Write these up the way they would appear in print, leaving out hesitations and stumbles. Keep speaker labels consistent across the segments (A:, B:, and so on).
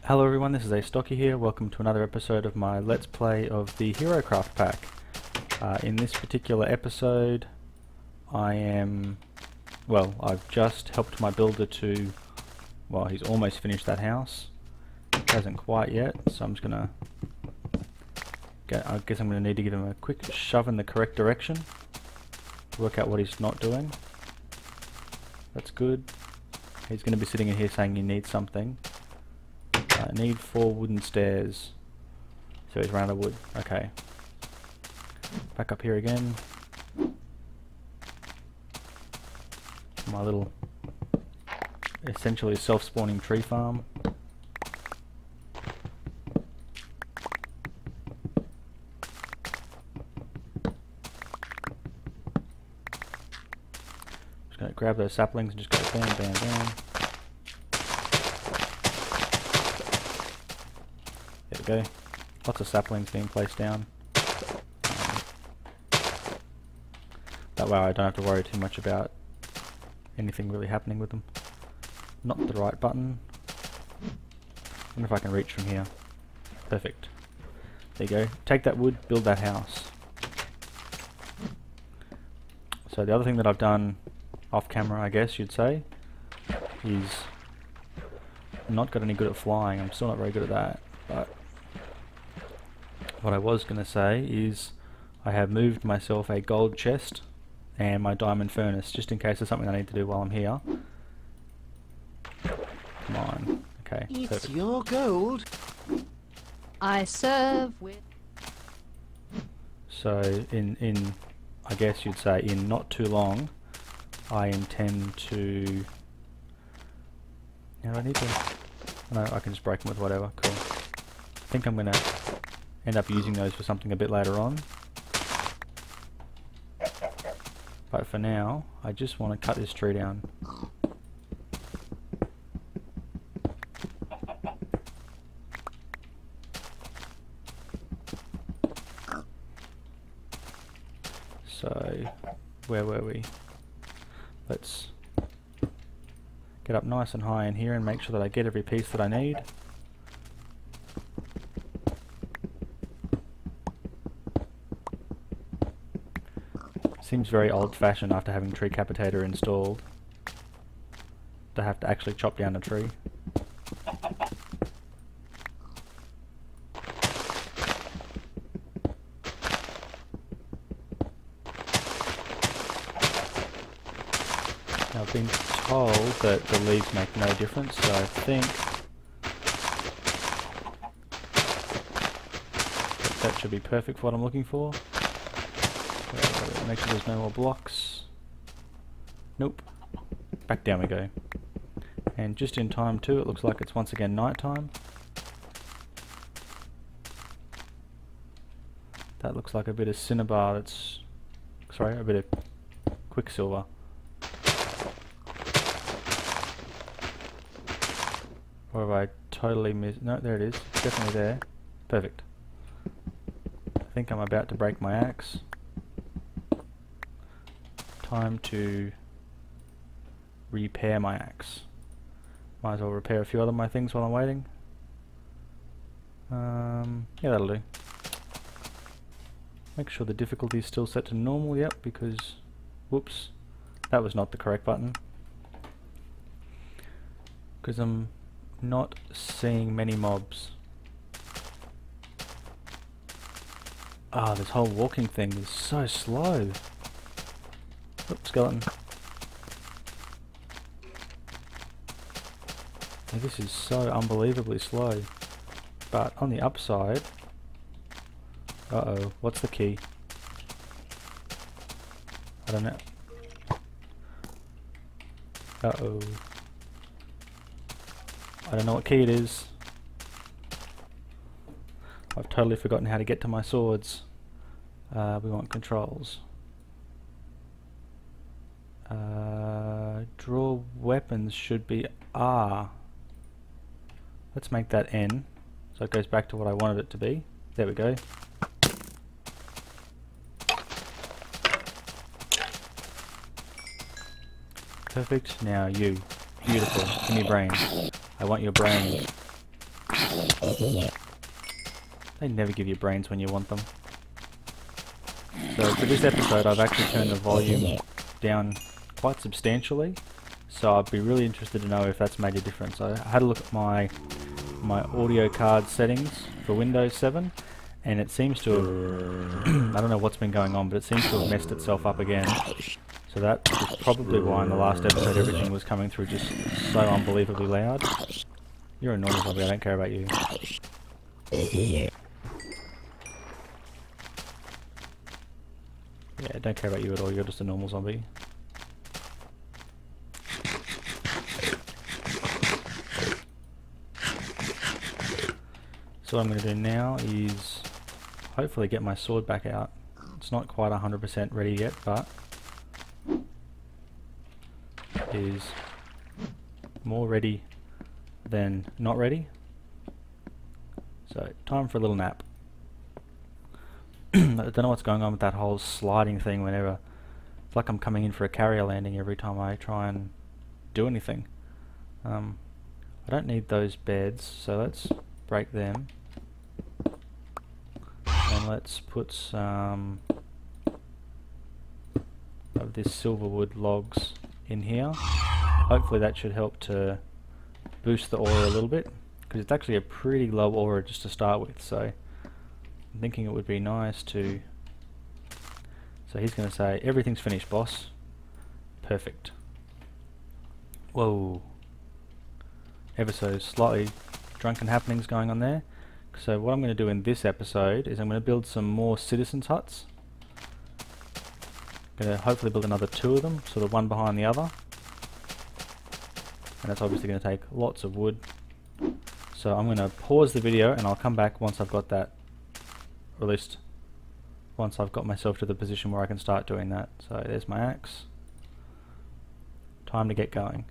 A: Hello everyone, this is Astocky here. Welcome to another episode of my Let's Play of the HeroCraft Pack. In this particular episode, I've just helped my builder to, well, he's almost finished that house. Hasn't quite yet, so I'm just gonna, I guess I'm gonna need to give him a quick shove in the correct direction to work out what he's not doing. That's good. He's gonna be sitting in here saying he needs something. I need 4 wooden stairs. So he's run out of wood. Okay. Back up here again. My little, essentially self-spawning tree farm. Just gonna grab those saplings and just go bam, bam, bam. There we go. Lots of saplings being placed down. That way I don't have to worry too much about anything really happening with them. Not the right button. I wonder if I can reach from here. Perfect. There you go. Take that wood, build that house. So the other thing that I've done off camera, I guess you'd say, is I'm not got any good at flying. I'm still not very good at that. But what I was going to say is I have moved myself a gold chest and my diamond furnace just in case there's something I need to do while I'm here. Come on. Okay.
B: It's
A: perfect.
B: your gold.
C: I serve with.
A: So in I guess you'd say in not too long I intend to. Now do I need to. No, I can just break them with whatever. Cool. I think I'm going to end up using those for something a bit later on. But for now, I just want to cut this tree down. So, where were we? Let's get up nice and high in here and make sure that I get every piece that I need. Seems very old-fashioned after having Tree Capitator installed to have to actually chop down a tree. Now I've been told that the leaves make no difference, so I think that should be perfect for what I'm looking for. Make sure there's no more blocks. Nope. Back down we go. And just in time too, it looks like it's once again night time. That looks like a bit of cinnabar that's... sorry, a bit of quicksilver. Or have I totally missed... no, there it is. It's definitely there. Perfect. I think I'm about to break my axe. Time to repair my axe. Might as well repair a few other my things while I'm waiting. Yeah, that'll do. Make sure the difficulty is still set to normal, yep, because whoops, that was not the correct button. Because I'm not seeing many mobs. Ah, this whole walking thing is so slow. Oops, skeleton. Now, this is so unbelievably slow. But on the upside... uh-oh, what's the key? I don't know. Uh-oh. I don't know what key it is. I've totally forgotten how to get to my swords. We want controls. Draw weapons should be R. Let's make that N, so it goes back to what I wanted it to be. There we go. Perfect. Now you. Beautiful. Give me brains. I want your brain. They never give you brains when you want them. So for this episode I've actually turned the volume down quite substantially, so I'd be really interested to know if that's made a difference. I had a look at my audio card settings for Windows 7, and it seems to have I don't know what's been going on, but it seems to have messed itself up again. So that is probably why in the last episode everything was coming through just so unbelievably loud. You're a noisy zombie, I don't care about you. Yeah, I don't care about you at all, you're just a normal zombie. So what I'm going to do now is hopefully get my sword back out. It's not quite 100% ready yet, but is more ready than not ready. So time for a little nap. I don't know what's going on with that whole sliding thing whenever. It's like I'm coming in for a carrier landing every time I try and do anything. I don't need those beds, so let's break them. And let's put some of this silverwood logs in here. Hopefully that should help to boost the aura a little bit, because it's actually a pretty low aura just to start with, so I'm thinking it would be nice to... So he's going to say, everything's finished, boss. Perfect. Whoa. Ever so slightly drunken happenings going on there. So what I'm going to do in this episode is I'm going to build some more citizens' huts. I'm going to hopefully build another 2 of them, sort of one behind the other. And that's obviously going to take lots of wood. So I'm going to pause the video and I'll come back once I've got that, or at least once I've got myself to the position where I can start doing that. So there's my axe. Time to get going.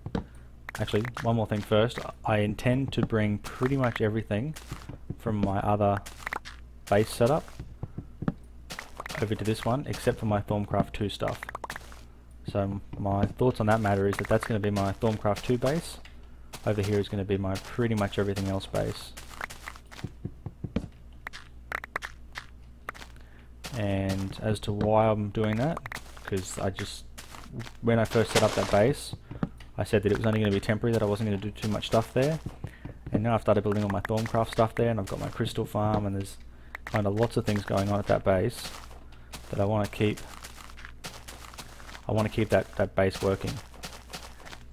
A: Actually, one more thing first. I intend to bring pretty much everything from my other base setup over to this one, except for my Thaumcraft 2 stuff. So my thoughts on that matter is that that's going to be my Thaumcraft 2 base. Over here is going to be my pretty much everything else base. And as to why I'm doing that, because when I first set up that base, I said that it was only going to be temporary, that I wasn't going to do too much stuff there. And now I've started building all my Thaumcraft stuff there, and I've got my crystal farm, and there's kind of lots of things going on at that base that I want to keep. I want to keep that base working.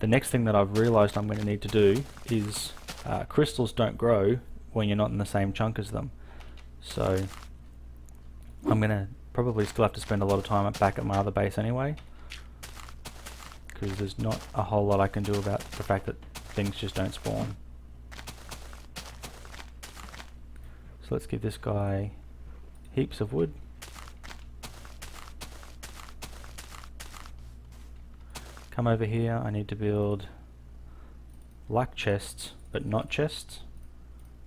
A: The next thing that I've realised I'm going to need to do is crystals don't grow when you're not in the same chunk as them. So I'm going to probably still have to spend a lot of time back at my other base anyway, because there's not a whole lot I can do about the fact that things just don't spawn. So let's give this guy heaps of wood. Come over here, I need to build like chests, but not chests.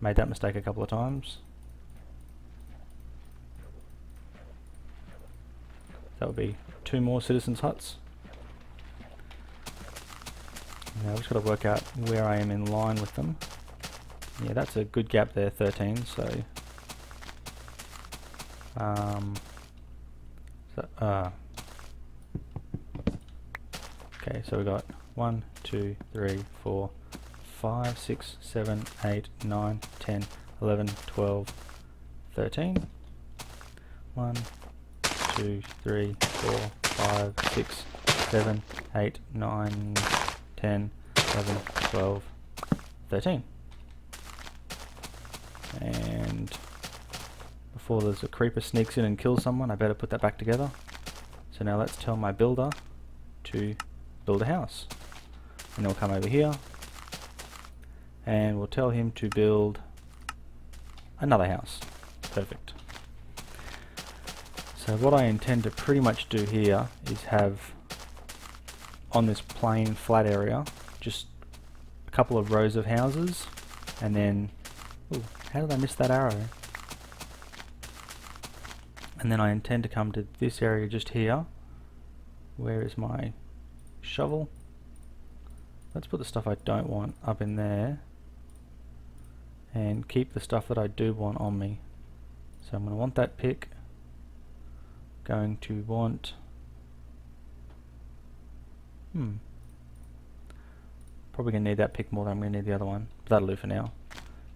A: Made that mistake a couple of times. That would be 2 more citizens' huts. Now I've just got to work out where I am in line with them. Yeah, that's a good gap there, 13, so... Okay, so we got 1, 2, 3, 4, 5, 6, 7, 8, 9, 10, 11, 12, 13. 1, 2, 3, 4, 5, 6, 7, 8, 9, 10, 11, 12, 13. And before there's a creeper sneaks in and kills someone, I better put that back together. So now let's tell my builder to build a house. And then we'll come over here and we'll tell him to build another house. Perfect. So what I intend to pretty much do here is have on this plain flat area just a couple of rows of houses, and then ooh, how did I miss that arrow? And then I intend to come to this area just here. Where is my shovel? Let's put the stuff I don't want up in there, and keep the stuff that I do want on me. So I'm going to want that pick. Going to want... Probably going to need that pick more than I'm going to need the other one. But that'll do for now.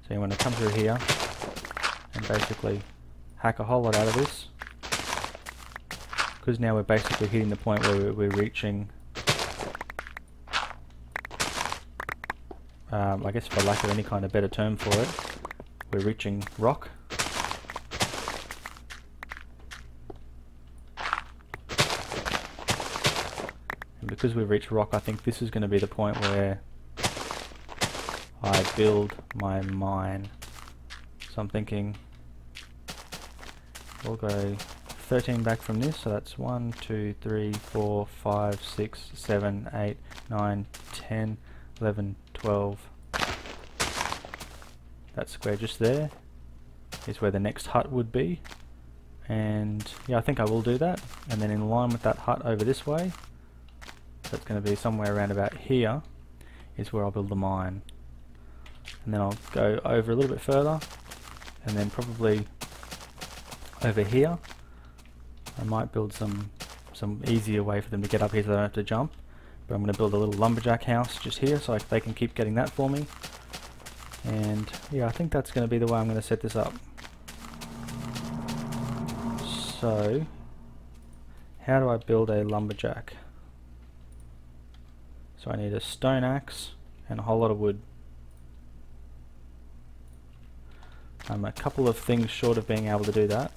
A: So I'm going to come through here and basically hack a whole lot out of this. Because now we're basically hitting the point where we're reaching... I guess for lack of any kind of better term for it, we're reaching rock. And because we've reached rock, I think this is going to be the point where I build my mine. So I'm thinking we'll go 13 back from this, so that's 1, 2, 3, 4, 5, 6, 7, 8, 9, 10, 11, 12. That square just there is where the next hut would be, and yeah, I think I will do that. And then in line with that hut over this way, that's going to be somewhere around about here, is where I'll build the mine. And then I'll go over a little bit further, and then probably over here I might build some easier way for them to get up here so they don't have to jump. But I'm going to build a little lumberjack house just here so they can keep getting that for me. And yeah, I think that's going to be the way I'm going to set this up. So, how do I build a lumberjack? So I need a stone axe and a whole lot of wood. I'm a couple of things short of being able to do that.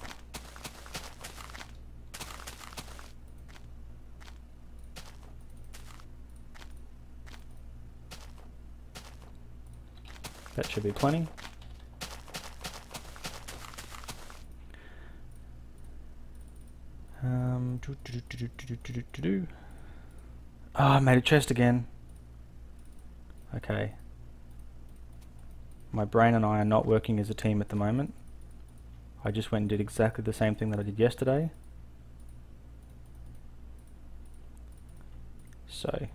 A: That should be plenty. Oh, I made a chest again. Okay. My brain and I are not working as a team at the moment. I just went and did exactly the same thing that I did yesterday. So,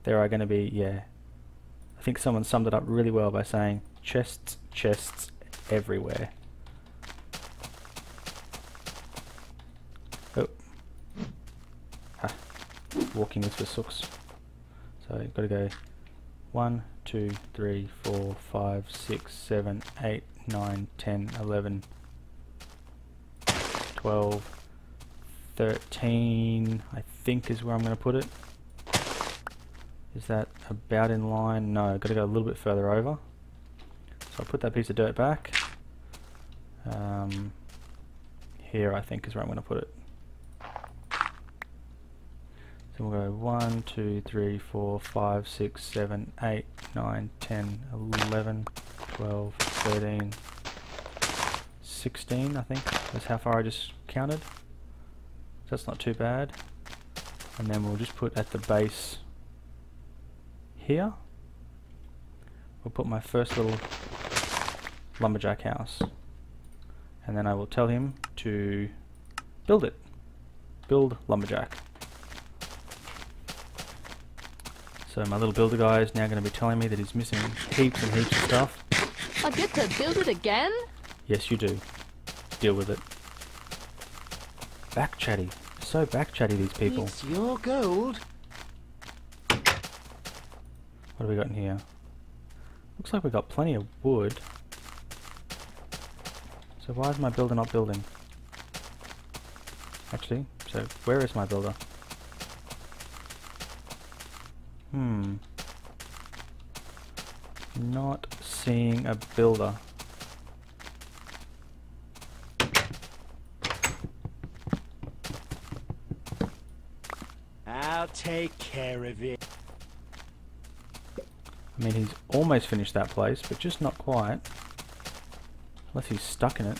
A: there are going to be, yeah. I think someone summed it up really well by saying, chests, chests everywhere. Oh. Ah. Walking is for sooks. So, got to go 1, 2, 3, 4, 5, 6, 7, 8, 9, 10, 11, 12, 13, I think is where I'm going to put it. Is that about in line? No, I've got to go a little bit further over. So I'll put that piece of dirt back. Here I think is where I'm going to put it. So we'll go 1, 2, 3, 4, 5, 6, 7, 8, 9, 10, 11, 12, 13, 16 I think. That's how far I just counted. So that's not too bad. And then we'll just put at the base here, we'll put my first little lumberjack house, and then I will tell him to build it. Build lumberjack. So my little builder guy is now going to be telling me that he's missing heaps and heaps of stuff.
C: I get to build it again?
A: Yes, you do. Deal with it. Back chatty. So back chatty, these people.
B: It's your gold.
A: What have we got in here? Looks like we've got plenty of wood. So why is my builder not building? Actually, so where is my builder? Not seeing a builder.
B: I'll take care of it.
A: I mean, he's almost finished that place, but just not quite. Unless he's stuck in it.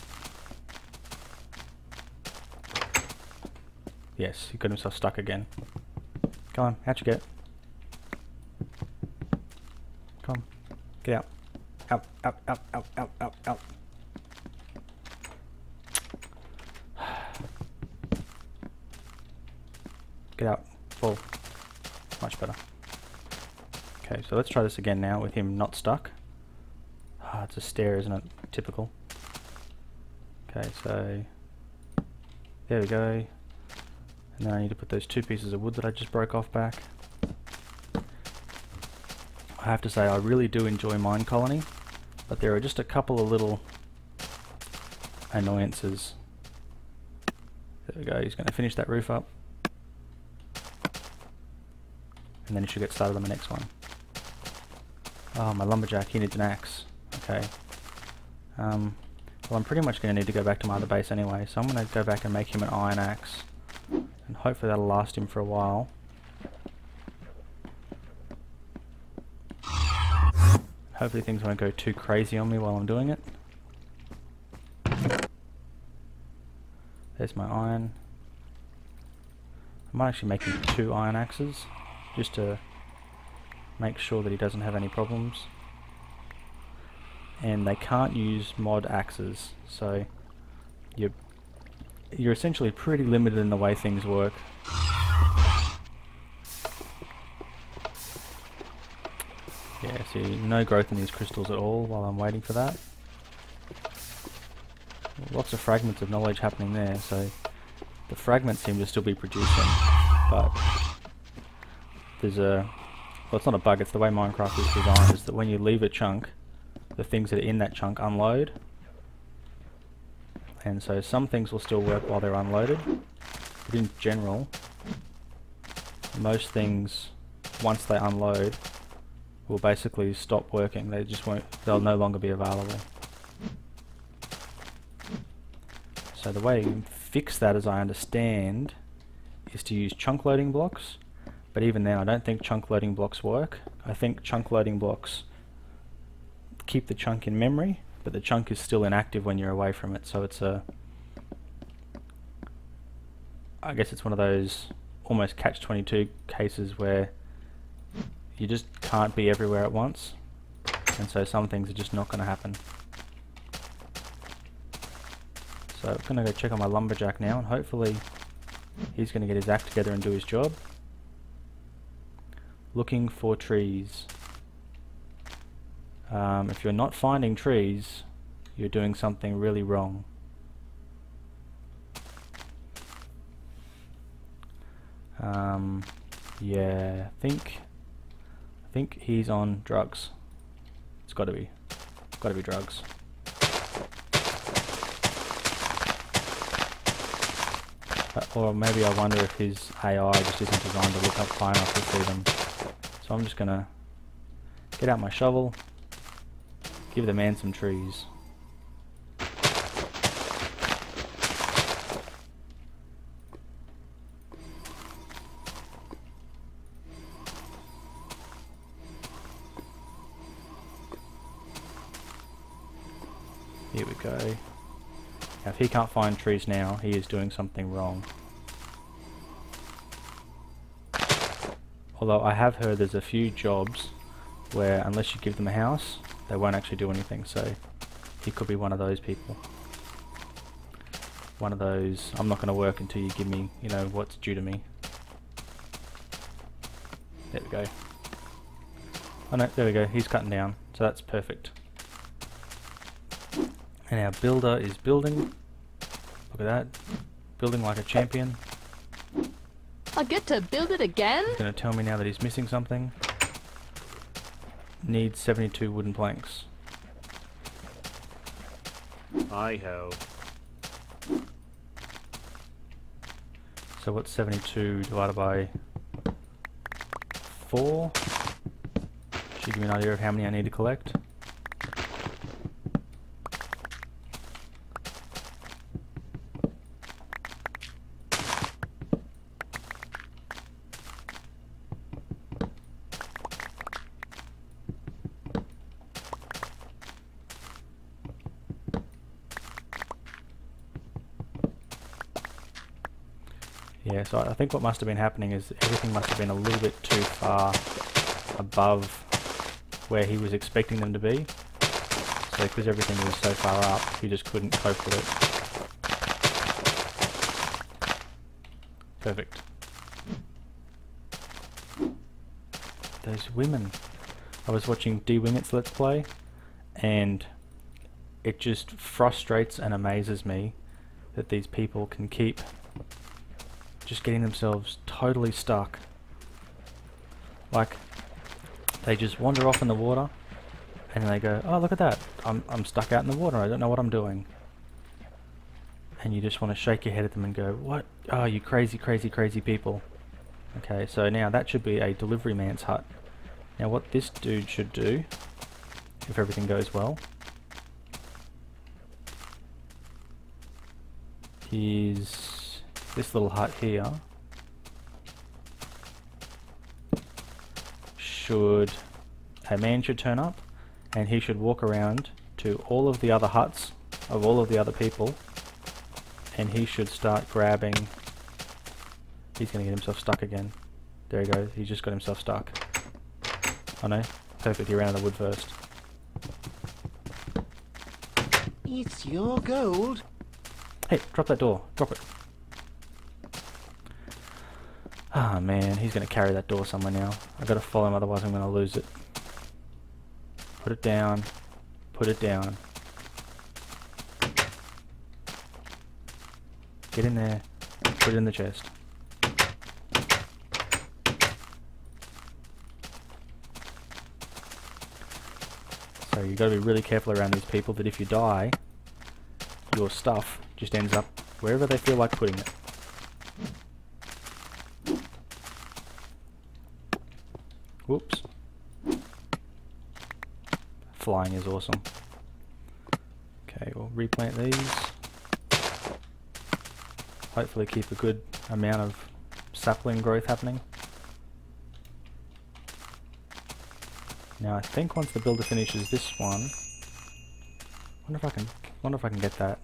A: Yes, he got himself stuck again. Come on, out you get. Come on, get out. Out, out, out, out, out, out, out. Get out, fall. Much better. Okay, so let's try this again now with him not stuck. Ah, it's a stair, isn't it? Typical. Okay, so there we go. And then I need to put those 2 pieces of wood that I just broke off back. I have to say I really do enjoy Mine Colony, but there are just a couple of little annoyances. There we go, he's going to finish that roof up. And then he should get started on the next one. Oh, my lumberjack, he needs an axe. Okay. Well, I'm pretty much going to need to go back to my other base anyway, so I'm going to go back and make him an iron axe. And hopefully that'll last him for a while. Hopefully things won't go too crazy on me while I'm doing it. There's my iron. I might actually make him 2 iron axes, just to make sure that he doesn't have any problems. And they can't use mod axes, so you're essentially pretty limited in the way things work. Yeah, see, no growth in these crystals at all while I'm waiting for that. Lots of fragments of knowledge happening there, so the fragments seem to still be producing, but there's a... well, it's not a bug, it's the way Minecraft is designed, is that when you leave a chunk, the things that are in that chunk unload. And so some things will still work while they're unloaded, but in general, most things, once they unload, will basically stop working. They just won't, they'll no longer be available. So the way you fix that, as I understand, is to use chunk loading blocks, but even then I don't think chunk loading blocks work. I think chunk loading blocks keep the chunk in memory, but the chunk is still inactive when you're away from it, so it's a... I guess it's one of those almost catch-22 cases where you just can't be everywhere at once, and so some things are just not going to happen. So I'm going to go check on my lumberjack now, and hopefully he's going to get his act together and do his job. Looking for trees. If you're not finding trees, you're doing something really wrong. Yeah, I think he's on drugs. It's got to be drugs. Or maybe I wonder if his AI just isn't designed to look up high enough to see them. So I'm just gonna get out my shovel, give the man some trees. Here we go. Now if he can't find trees now, he is doing something wrong. Although I have heard there's a few jobs where unless you give them a house, they won't actually do anything, so he could be one of those people. One of those, I'm not going to work until you give me, you know, what's due to me. There we go. Oh no, there we go, he's cutting down, so that's perfect. And our builder is building. Look at that. Building like a champion.
C: I get to build it again?
A: He's going to tell me now that he's missing something. Needs 72 wooden planks.
B: Hi-ho.
A: So what's 72 divided by 4? Should give me an idea of how many I need to collect. Yeah, so I think what must have been happening is everything must have been a little bit too far above where he was expecting them to be. So because everything was so far up, he just couldn't cope with it. Perfect. Those women. I was watching D Wingit's Let's Play, and it just frustrates and amazes me that these people can keep just getting themselves totally stuck. Like, they just wander off in the water and they go, oh look at that, I'm stuck out in the water, I don't know what I'm doing. And you just want to shake your head at them and go, what? Oh, you crazy, crazy, crazy people. Okay, so now that should be a delivery man's hut. Now what this dude should do, if everything goes well, is this little hut here a man should turn up, and he should walk around to all of the other huts of all of the other people, and he should start grabbing. He's going to get himself stuck again. There he goes, he just got himself stuck. Oh no, perfect, he ran out of the wood first.
D: It's your gold.
A: Hey, drop that door, drop it. Ah man, he's going to carry that door somewhere now. I've got to follow him, otherwise I'm going to lose it. Put it down. Put it down. Get in there. Put it in the chest. So you've got to be really careful around these people that if you die, your stuff just ends up wherever they feel like putting it. Whoops. Flying is awesome. Okay, we'll replant these. Hopefully keep a good amount of sapling growth happening. Now I think once the builder finishes this one, wonder if I can get that.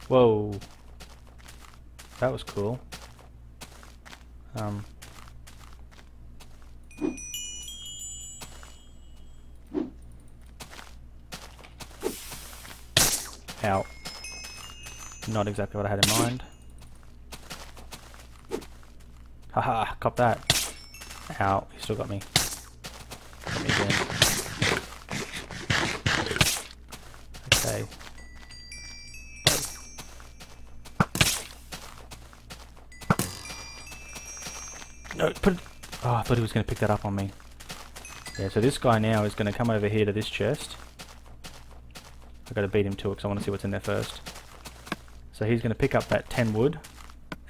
A: Whoa. That was cool. Ow. Not exactly what I had in mind. Haha, cop that. Ow, he still got me. Got me again. Okay. No, put it. Oh, I thought he was going to pick that up on me. Yeah, so this guy now is going to come over here to this chest. I've got to beat him to it because I want to see what's in there first. So he's going to pick up that 10 wood,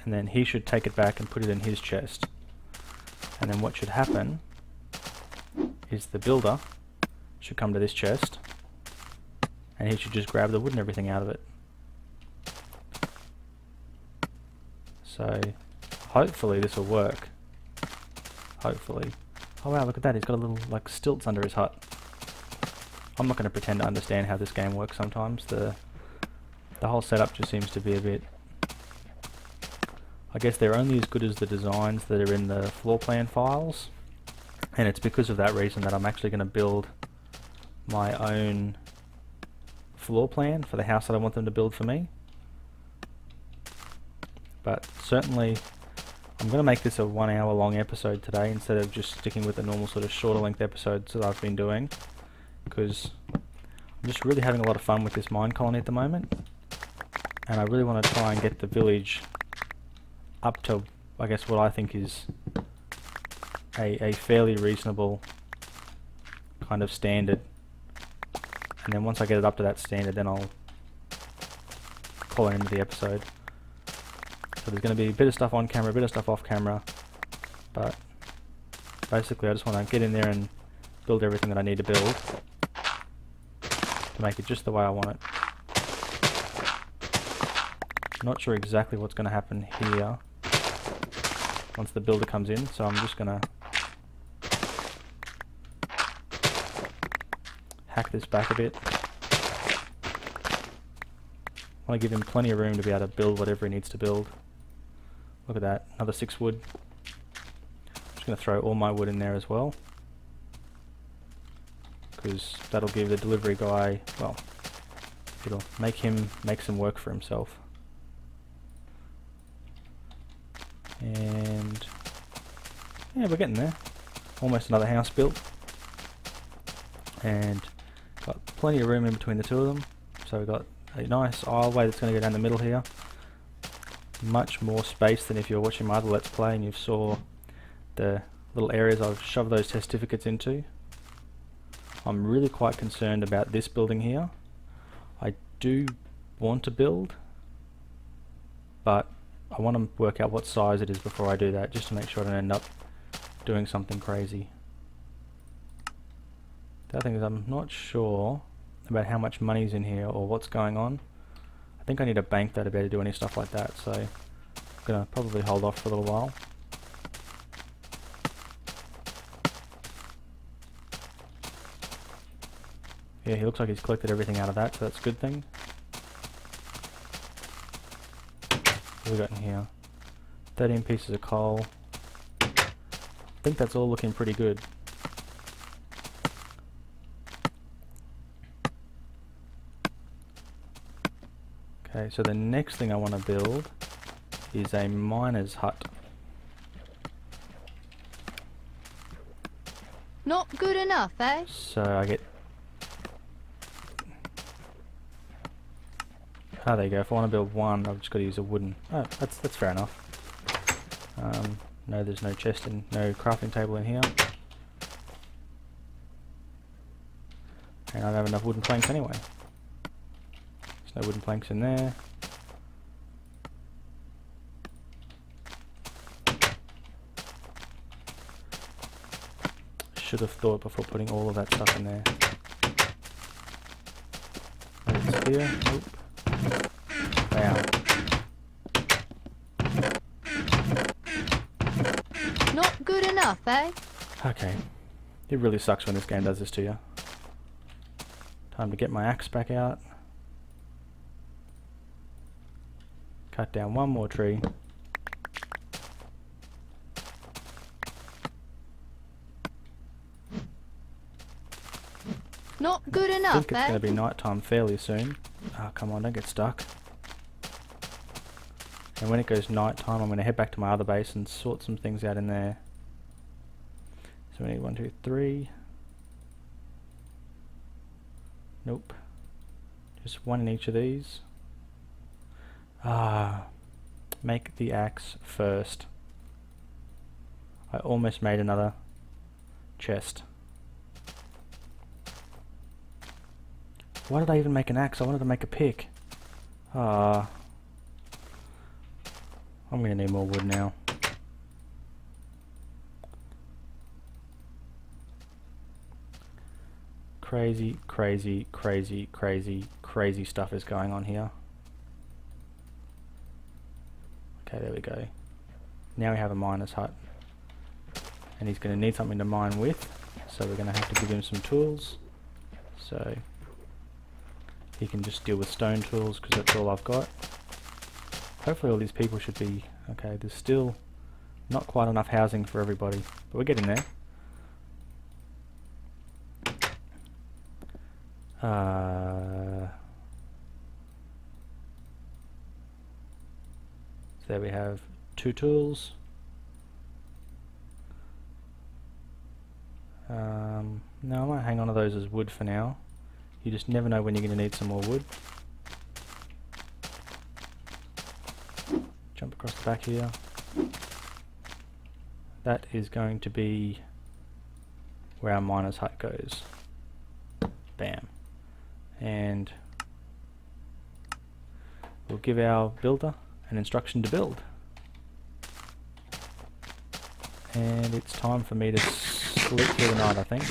A: and then he should take it back and put it in his chest. And then what should happen is the builder should come to this chest, and he should just grab the wood and everything out of it. So hopefully this will work. Hopefully. Oh wow, look at that, he's got a little like stilts under his hut. I'm not going to pretend to understand how this game works sometimes. The whole setup just seems to be a bit... I guess they're only as good as the designs that are in the floor plan files, and it's because of that reason that I'm actually going to build my own floor plan for the house that I want them to build for me. But certainly I'm going to make this a 1 hour long episode today instead of just sticking with the normal sort of shorter length episodes that I've been doing, because I'm just really having a lot of fun with this mine colony at the moment, and I really want to try and get the village up to, I guess, what I think is a fairly reasonable kind of standard. And then once I get it up to that standard, then I'll call it into the episode. So there's going to be a bit of stuff on camera, a bit of stuff off camera, but basically I just want to get in there and build everything that I need to build to make it just the way I want it. Not sure exactly what's going to happen here once the builder comes in, so I'm just going to hack this back a bit. I want to give him plenty of room to be able to build whatever he needs to build. Look at that, another 6 wood. I'm just going to throw all my wood in there as well, because that'll give the delivery guy, well, it'll make him make some work for himself. And yeah, we're getting there. Almost another house built. and got plenty of room in between the two of them. So we've got a nice aisleway that's going to go down the middle here. Much more space than if you're watching my other Let's Play and you saw the little areas I've shoved those testificates into. I'm really quite concerned about this building here. I do want to build, but I want to work out what size it is before I do that, just to make sure I don't end up doing something crazy. The other thing is I'm not sure about how much money's in here or what's going on. I think I need a bank though to be able to do any stuff like that, so I'm going to probably hold off for a little while. Yeah, he looks like he's collected everything out of that, so that's a good thing. What have we got in here? 13 pieces of coal. I think that's all looking pretty good. Okay, so the next thing I want to build is a miner's hut.
C: Not good enough, eh?
A: So I get... Ah, there you go. If I want to build one, I've just got to use a wooden... Oh, that's fair enough. No, there's no chest and no crafting table in here. And I don't have enough wooden planks anyway. There's no wooden planks in there. Should have thought before putting all of that stuff in there. It's here. Oop. Wow.
C: Not good enough, eh?
A: Okay. It really sucks when this game does this to you. Time to get my axe back out. Cut down one more tree.
C: Not good
A: I
C: enough,
A: think it's
C: eh?
A: going to be night time fairly soon. Oh, come on, don't get stuck. And when it goes night time, I'm going to head back to my other base and sort some things out in there. So we need 1, 2, 3. Nope. Just one in each of these. Ah, make the axe first. I almost made another chest. Why did I even make an axe? I wanted to make a pick. Ah. I'm gonna need more wood now. Crazy, crazy, crazy, crazy, crazy stuff is going on here. Okay, there we go. Now we have a miner's hut. And he's gonna need something to mine with, so we're gonna have to give him some tools. So he can just deal with stone tools because that's all I've got. Hopefully all these people should be okay. There's still not quite enough housing for everybody, but we're getting there. So there we have 2 tools. No, I might hang on to those as wood for now. You just never know when you're going to need some more wood. Jump across the back here. That is going to be where our miner's hut goes. Bam. And we'll give our builder an instruction to build. And it's time for me to sleep through the night, I think.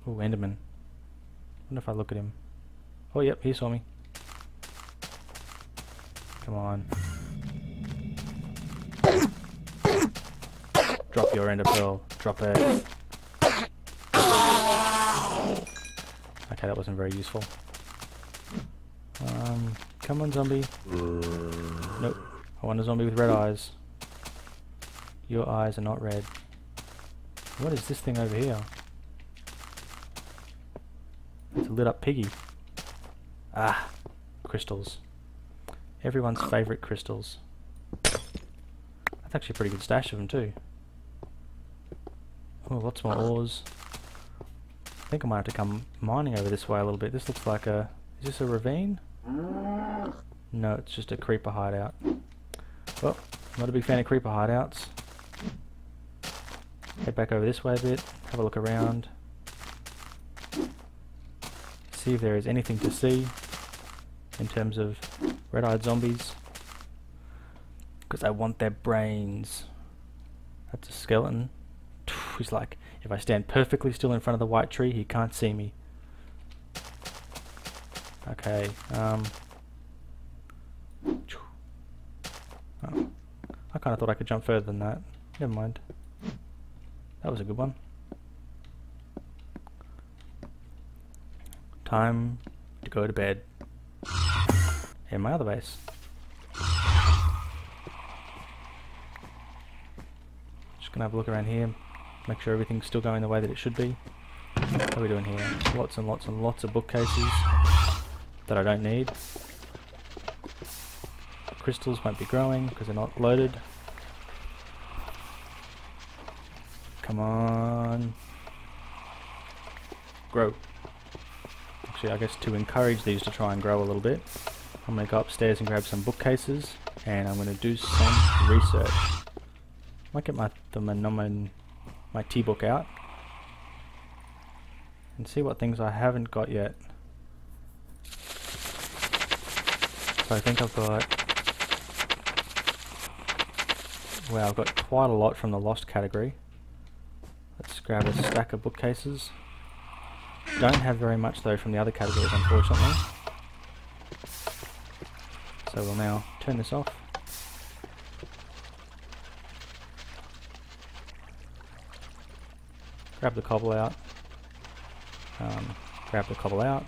A: Oh, Enderman. Wonder if I look at him. Oh, yep, he saw me. Come on. Drop your ender pearl. Drop it. Okay, that wasn't very useful. Come on, zombie. Nope. I want a zombie with red eyes. Your eyes are not red. What is this thing over here? It's a lit up piggy. Ah, crystals. Everyone's favourite crystals. That's actually a pretty good stash of them too. Oh, lots more ores. I think I might have to come mining over this way a little bit. This looks like a... Is this a ravine? No, it's just a creeper hideout. Well, not a big fan of creeper hideouts. Head back over this way a bit, have a look around. See if there is anything to see in terms of red-eyed zombies. Because I want their brains. That's a skeleton. He's like, if I stand perfectly still in front of the white tree, he can't see me. Okay, oh. I kind of thought I could jump further than that. Never mind. That was a good one. Time to go to bed. In my other base. Just gonna have a look around here. Make sure everything's still going the way that it should be. What are we doing here? Lots and lots and lots of bookcases that I don't need. Crystals won't be growing because they're not loaded. Come on. Grow. Actually, I guess to encourage these to try and grow a little bit, I'm going to go upstairs and grab some bookcases, and I'm going to do some research. Might get my tea book out and see what things I haven't got yet. So I think I've got... Wow, I've got quite a lot from the lost category. Let's grab a stack of bookcases. Don't have very much though from the other categories, unfortunately. So we'll now turn this off. Grab the cobble out. Grab the cobble out.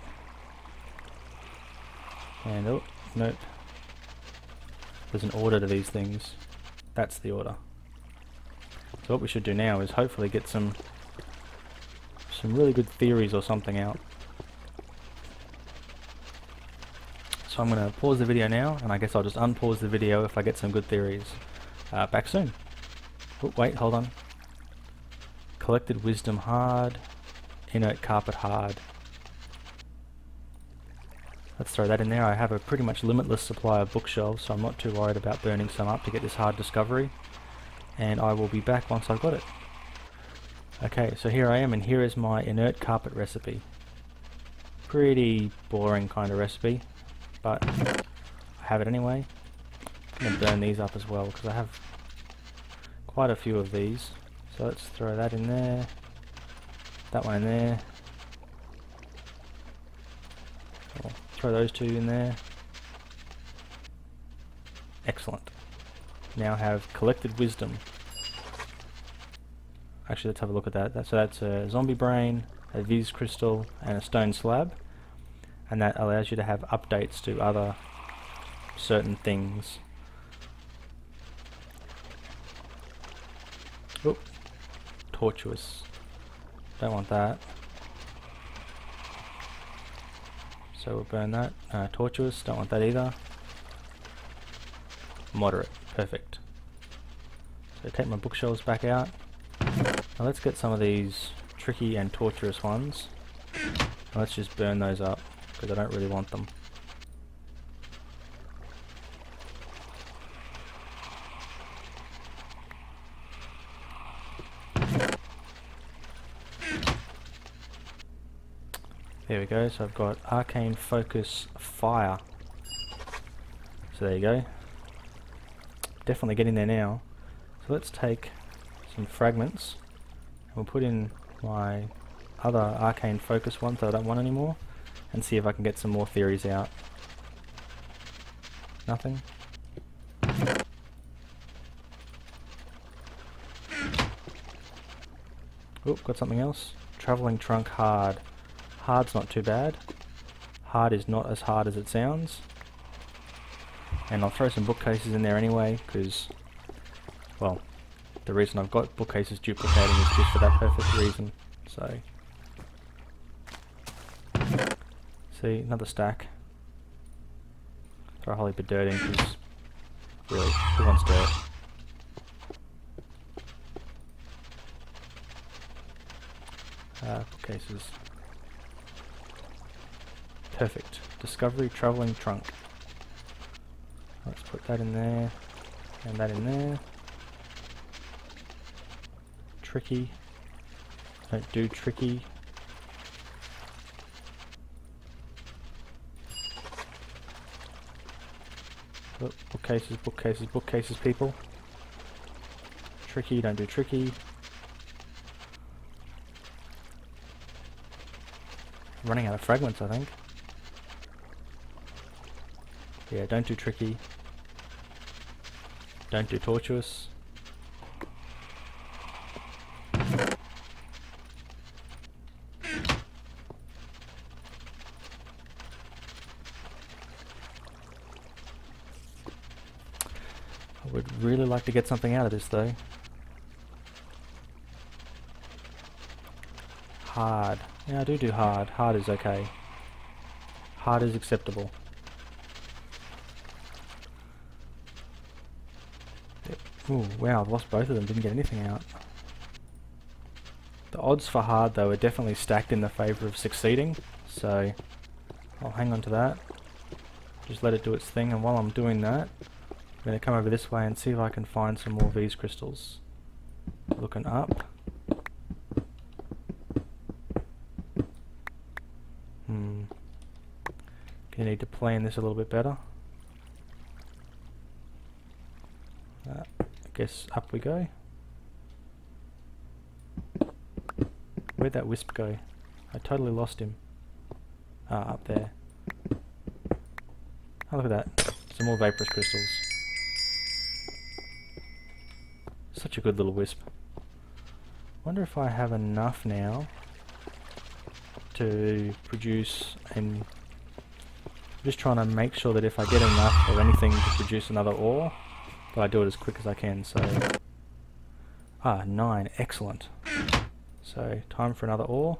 A: And oh, nope. There's an order to these things. That's the order. So what we should do now is hopefully get some really good theories or something out. So I'm going to pause the video now, and I guess I'll just unpause the video if I get some good theories. Back soon. Oh, wait, hold on. Collected wisdom hard, inert carpet hard. Let's throw that in there. I have a pretty much limitless supply of bookshelves, so I'm not too worried about burning some up to get this hard discovery. And I will be back once I've got it. Okay, so here I am, and here is my inert carpet recipe. Pretty boring kind of recipe, but I have it anyway. I'm going to burn these up as well, because I have quite a few of these. So let's throw that in there, that one in there. I'll throw those two in there. Excellent. Now have collected wisdom. Actually, let's have a look at that. So that's a zombie brain, a Viz crystal, and a stone slab. And that allows you to have updates to other certain things. Oh, tortuous. Don't want that. So we'll burn that. Tortuous, don't want that either. Moderate, perfect. So take my bookshelves back out. Now let's get some of these tricky and torturous ones. Now let's just burn those up, because I don't really want them. There we go, so I've got Arcane Focus Fire. So there you go. Definitely getting there now. So let's take some fragments and we'll put in my other Arcane Focus ones that I don't want anymore and see if I can get some more theories out. Nothing? Oh, got something else. Travelling Trunk Hard. Hard's not too bad. Hard is not as hard as it sounds. And I'll throw some bookcases in there anyway, because, well, the reason I've got bookcases duplicating is just for that perfect reason. So, see, another stack. Throw a whole heap of dirt in, because, really, who wants dirt? Bookcases. Perfect. Discovery travelling trunk. Let's put that in there, and that in there. Tricky. Don't do tricky. Oh, bookcases, bookcases, bookcases, people. Tricky, don't do tricky. Running out of fragments, I think. Yeah, don't do tricky. Don't do tortuous. I would really like to get something out of this though. Hard. Yeah, I do hard. Hard is okay. Hard is acceptable. Ooh, wow, I've lost both of them, didn't get anything out. The odds for hard though are definitely stacked in the favour of succeeding, so I'll hang on to that. Just let it do its thing, and while I'm doing that, I'm going to come over this way and see if I can find some more V's crystals. Looking up. You need to plan this a little bit better. I guess up we go. Where'd that wisp go? I totally lost him. Ah, up there. Oh, look at that. Some more vaporous crystals. Such a good little wisp. Wonder if I have enough now to produce, and just trying to make sure that if I get enough of anything to produce another ore, that I do it as quick as I can. So, 9, excellent. So, time for another ore.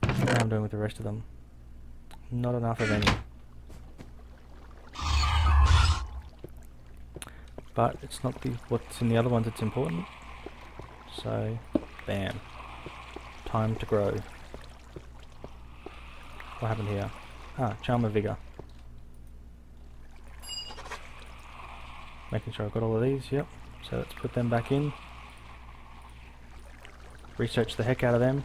A: How I'm doing with the rest of them. Not enough of any. But it's not the what's in the other ones that's important. So, bam. Time to grow. What happened here? Charm of Vigor. Making sure I've got all of these, yep. So let's put them back in. Research the heck out of them.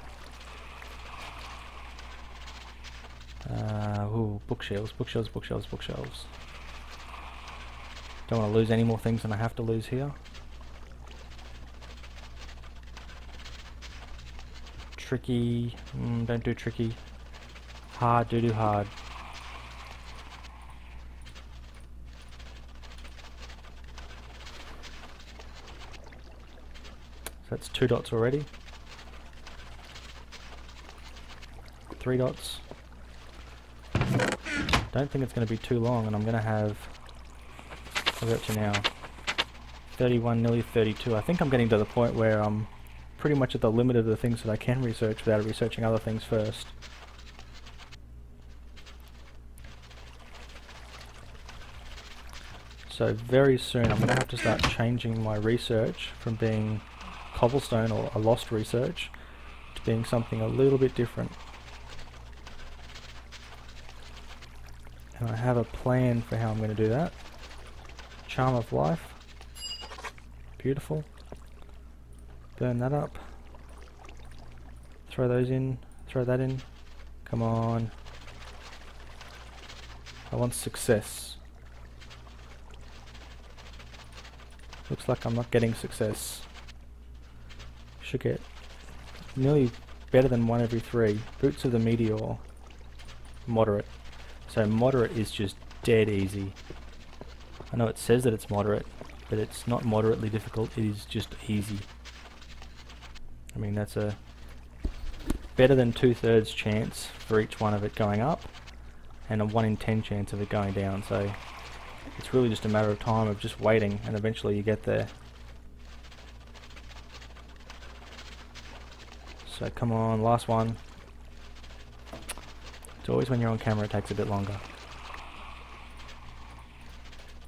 A: Ooh, bookshelves, bookshelves, bookshelves, bookshelves. Don't want to lose any more things than I have to lose here. Tricky, don't do tricky. Hard, do hard. So that's 2 dots already. 3 dots. Don't think it's going to be too long, and I'm going to have, what's it up to now? 31, nearly 32. I think I'm getting to the point where I'm pretty much at the limit of the things that I can research without researching other things first. So very soon I'm going to have to start changing my research from being cobblestone or a lost research to being something a little bit different. And I have a plan for how I'm going to do that. Charm of Life. Beautiful. Burn that up. Throw those in. Throw that in. Come on. I want success. Looks like I'm not getting success. Should get nearly better than 1 every 3. Boots of the Meteor. Moderate. So moderate is just dead easy. I know it says that it's moderate, but it's not moderately difficult, it is just easy. I mean, that's a better than 2/3 chance for each one of it going up, and a 1 in 10 chance of it going down, so it's really just a matter of time of just waiting, and eventually you get there. So come on, last one. It's always when you're on camera it takes a bit longer.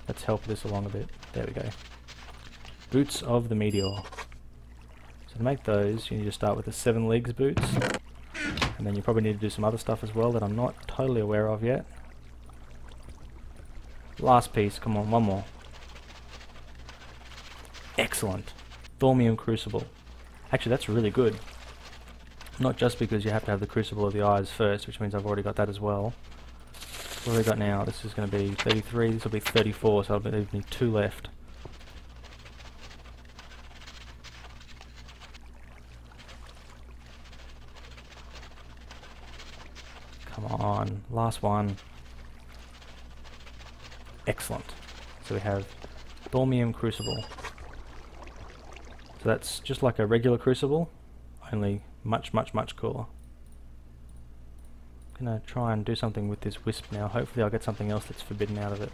A: Let's help this along a bit. There we go. Boots of the Meteor. So to make those, you need to start with the 7 leagues boots, and then you probably need to do some other stuff as well that I'm not totally aware of yet. Last piece, come on, one more. Excellent. Thaumium Crucible. Actually, that's really good. Not just because you have to have the Crucible of the Eyes first, which means I've already got that as well. What have I got now? This is going to be 33, this will be 34, so I'll leave me 2 left. Come on, last one. Excellent. So we have Thaumium Crucible. So that's just like a regular Crucible, only much cooler. I'm gonna try and do something with this wisp now. Hopefully I'll get something else that's forbidden out of it.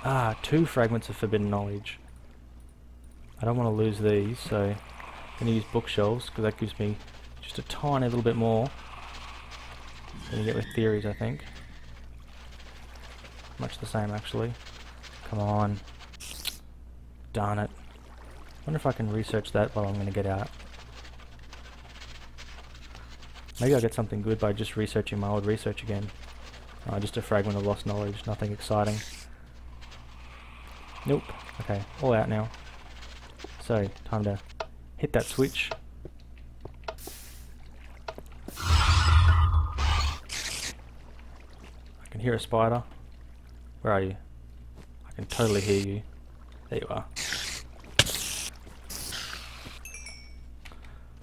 A: Ah, 2 fragments of forbidden knowledge. I don't want to lose these, so I'm gonna use bookshelves because that gives me just a tiny little bit more than you get with theories, I think. Much the same, actually. Come on. Darn it. Wonder if I can research that while I'm going to get out. Maybe I'll get something good by just researching my old research again. Just a fragment of lost knowledge, nothing exciting. Nope. Okay, all out now. So, time to hit that switch. I can hear a spider. Where are you? I can totally hear you. There you are.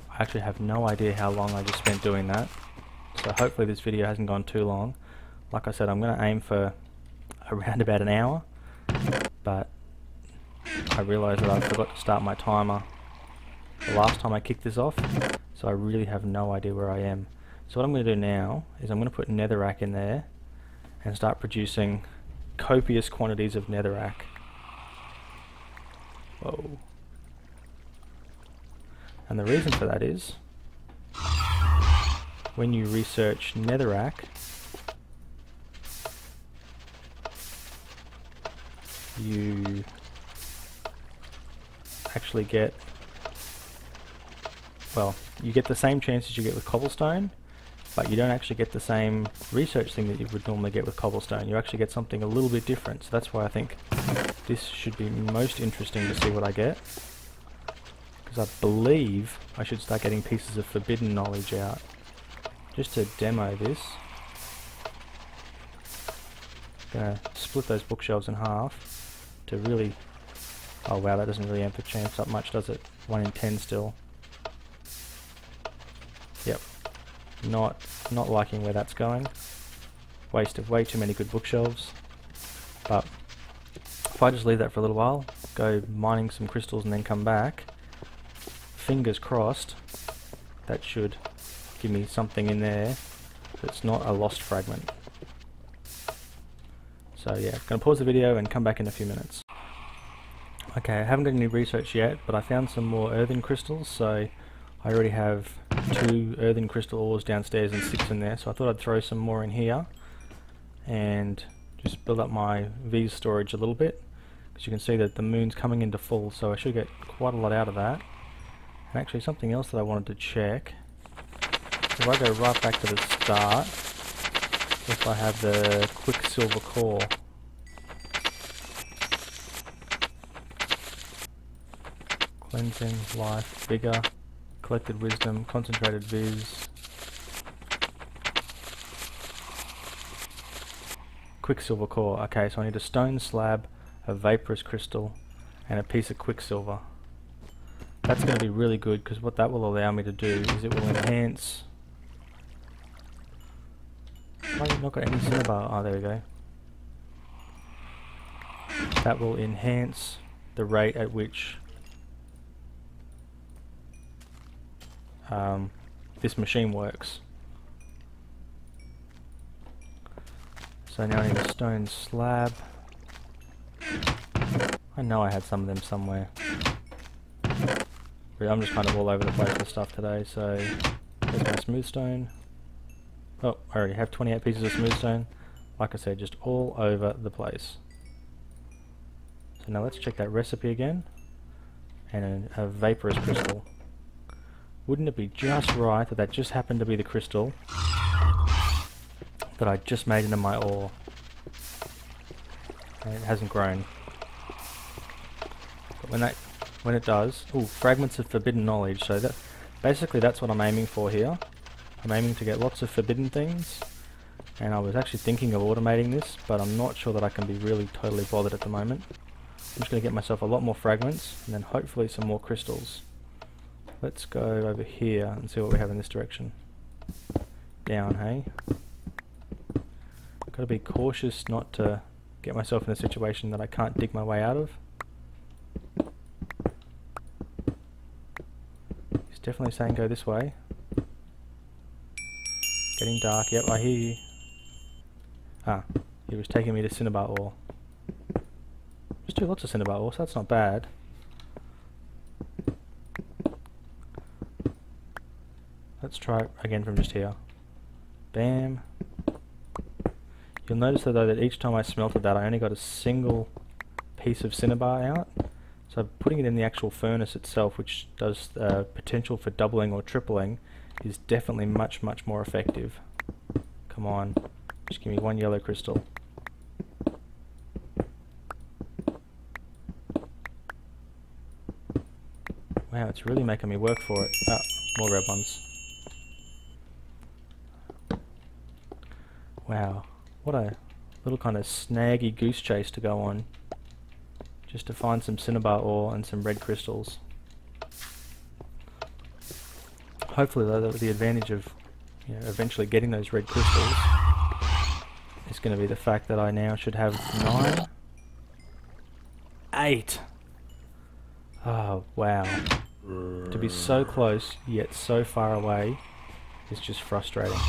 A: I actually have no idea how long I just spent doing that. So hopefully this video hasn't gone too long. Like I said, I'm going to aim for around about an hour. But I realised that I forgot to start my timer the last time I kicked this off. So I really have no idea where I am. So what I'm going to do now is I'm going to put netherrack in there and start producing copious quantities of netherrack. Whoa. And the reason for that is when you research netherrack, you actually get, well, you get the same chances you get with cobblestone, but you don't actually get the same research thing that you would normally get with cobblestone. You actually get something a little bit different. So that's why I think this should be most interesting to see what I get. Because I believe I should start getting pieces of forbidden knowledge out. Just to demo this. Gonna split those bookshelves in half to really... Oh wow, that doesn't really amp the chance up much, does it? 1 in 10 still. Yep. Not liking where that's going. Waste of way too many good bookshelves. But if I just leave that for a little while, go mining some crystals and then come back, fingers crossed, that should give me something in there that's not a lost fragment. So yeah, gonna pause the video and come back in a few minutes. Okay, I haven't got any research yet, but I found some more earthen crystals, so I already have 2 earthen crystal ores downstairs and 6 in there, so I thought I'd throw some more in here and just build up my V's storage a little bit, because you can see that the moon's coming into full, so I should get quite a lot out of that. And actually something else that I wanted to check, if I go right back to the start, if I have the quicksilver core. Cleansing, life, vigor, collected wisdom, concentrated viz, quicksilver core. Okay, so I need a stone slab, a vaporous crystal, and a piece of quicksilver. That's going to be really good, because what that will allow me to do is it will enhance... I've not got any cinnabar. Oh, there we go. That will enhance the rate at which this machine works. So now I need a stone slab. I know I had some of them somewhere. But I'm just kind of all over the place with stuff today, so there's my smooth stone. Oh, I already have 28 pieces of smooth stone. Like I said, just all over the place. So now let's check that recipe again. and a vaporous crystal. Wouldn't it be just right that that just happened to be the crystal that I just made into my ore? And it hasn't grown. But when it does, ooh, fragments of forbidden knowledge. So that basically that's what I'm aiming for here. I'm aiming to get lots of forbidden things, and I was actually thinking of automating this, but I'm not sure that I can be really totally bothered at the moment. I'm just going to get myself a lot more fragments, and then hopefully some more crystals. Let's go over here and see what we have in this direction. Down, hey? Got to be cautious not to get myself in a situation that I can't dig my way out of. He's definitely saying go this way. Getting dark, yep, I hear you. Ah, he was taking me to cinnabar ore. Just do lots of cinnabar ore, so that's not bad. Let's try it again from just here. Bam. You'll notice though that each time I smelted that I only got a single piece of cinnabar out. So putting it in the actual furnace itself, which does potential for doubling or tripling, is definitely much more effective. Come on, just give me one yellow crystal. Wow, it's really making me work for it. Ah, more red ones. Wow, what a little kind of snaggy goose chase to go on, just to find some cinnabar ore and some red crystals. Hopefully though, the advantage of eventually getting those red crystals is going to be the fact that I now should have 9, 8. Oh wow, to be so close yet so far away is just frustrating.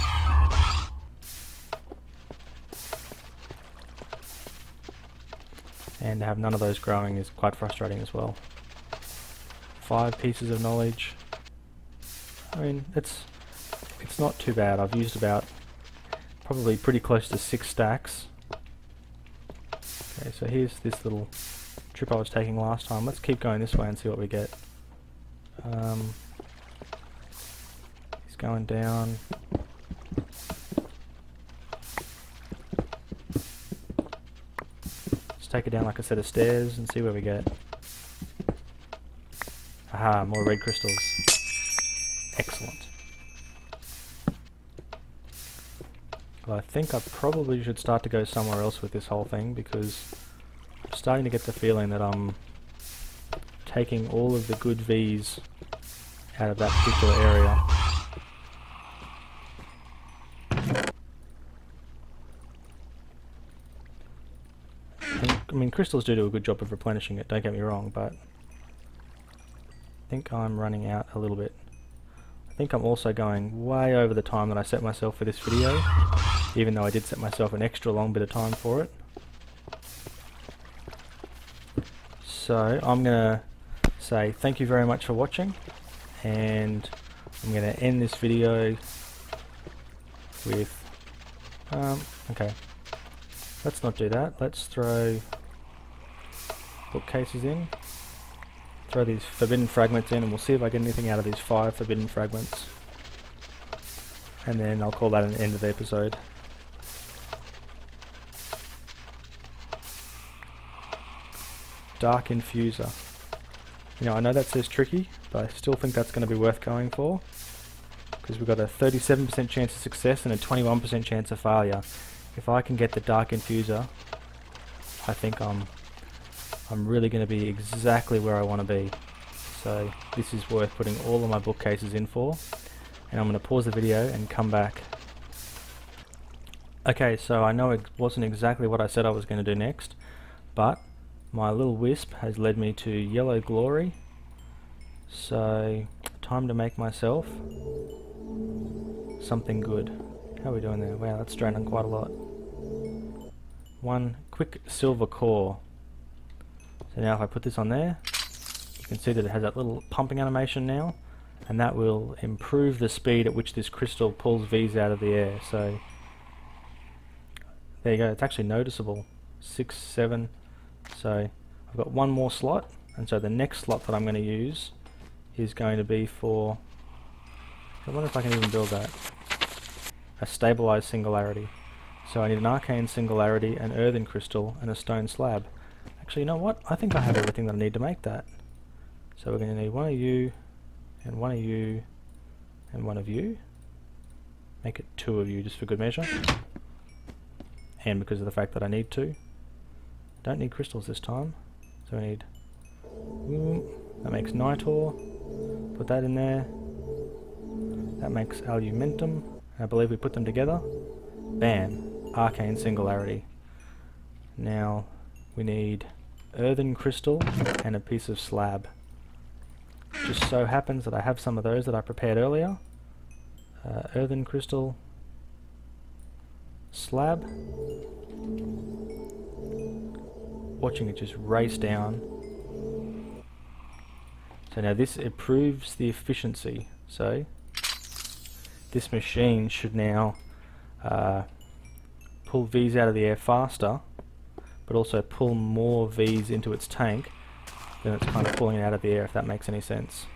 A: And to have none of those growing is quite frustrating as well. 5 pieces of knowledge. I mean, it's not too bad. I've used about probably pretty close to 6 stacks. Okay, so here's this little trip I was taking last time. Let's keep going this way and see what we get. He's going down. Take it down like a set of stairs and see where we get. Aha, more red crystals. Excellent. Well, I think I probably should start to go somewhere else with this whole thing, because I'm starting to get the feeling that I'm taking all of the good Vs out of that particular area. I mean, crystals do a good job of replenishing it, don't get me wrong, but I think I'm running out a little bit. I think I'm also going way over the time that I set myself for this video, even though I did set myself an extra long bit of time for it. So I'm going to say thank you very much for watching, and I'm going to end this video with... okay. Let's not do that. Let's throw bookcases in. Throw these forbidden fragments in, and we'll see if I get anything out of these 5 forbidden fragments. And then I'll call that an end of the episode. Dark Infuser. You know, I know that says tricky, but I still think that's going to be worth going for, because we've got a 37% chance of success and a 21% chance of failure. If I can get the Dark Infuser, I think I'm really going to be exactly where I want to be. So this is worth putting all of my bookcases in for, and I'm going to pause the video and come back. Okay, so I know it wasn't exactly what I said I was going to do next, but my little wisp has led me to yellow glory. So time to make myself something good. How are we doing there? Wow, that's draining quite a lot. 1 quick silver core. So now if I put this on there, you can see that it has that little pumping animation now, and that will improve the speed at which this crystal pulls V's out of the air. So there you go, it's actually noticeable. 6, 7. So I've got 1 more slot, And so the next slot that I'm going to use is going to be for, I wonder if I can even build that, a stabilized singularity. So I need an arcane singularity, an earthen crystal, and a stone slab. Actually, you know what? I think I have everything that I need to make that. So we're going to need one of you, and one of you, and one of you. Make it 2 of you just for good measure. And because of the fact that I need to. Don't need crystals this time. So we need... that makes nitor. Put that in there. That makes alumentum. I believe we put them together. Bam. Arcane singularity. Now we need earthen crystal and a piece of slab. Just so happens that I have some of those that I prepared earlier. Earthen crystal, slab. Watching it just race down. So now this improves the efficiency. So this machine should now pull V's out of the air faster, but also pull more V's into its tank than it's kind of pulling it out of the air, if that makes any sense.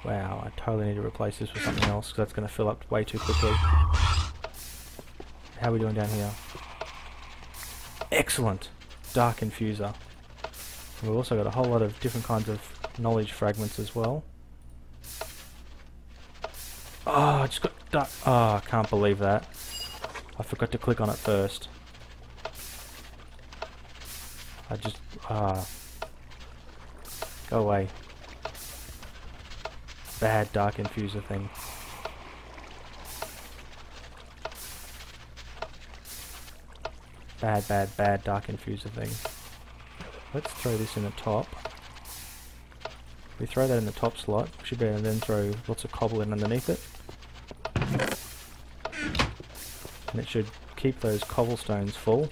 A: Wow, I totally need to replace this with something else, because that's going to fill up way too quickly. How are we doing down here? Excellent! Dark infuser. And we've also got a whole lot of different kinds of knowledge fragments as well. Oh, I just got dark. Oh, I can't believe that. I forgot to click on it first. I just... go away. Bad dark infuser thing. Bad dark infuser thing. Let's throw this in the top. If we throw that in the top slot, we should be able to then throw lots of cobble in underneath it. And it should keep those cobblestones full.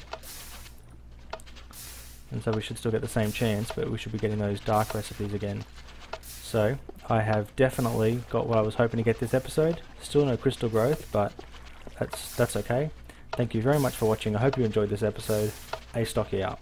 A: And so we should still get the same chance, but we should be getting those dark recipes again. So, I have definitely got what I was hoping to get this episode. Still no crystal growth, but that's okay. Thank you very much for watching. I hope you enjoyed this episode. Astocky out.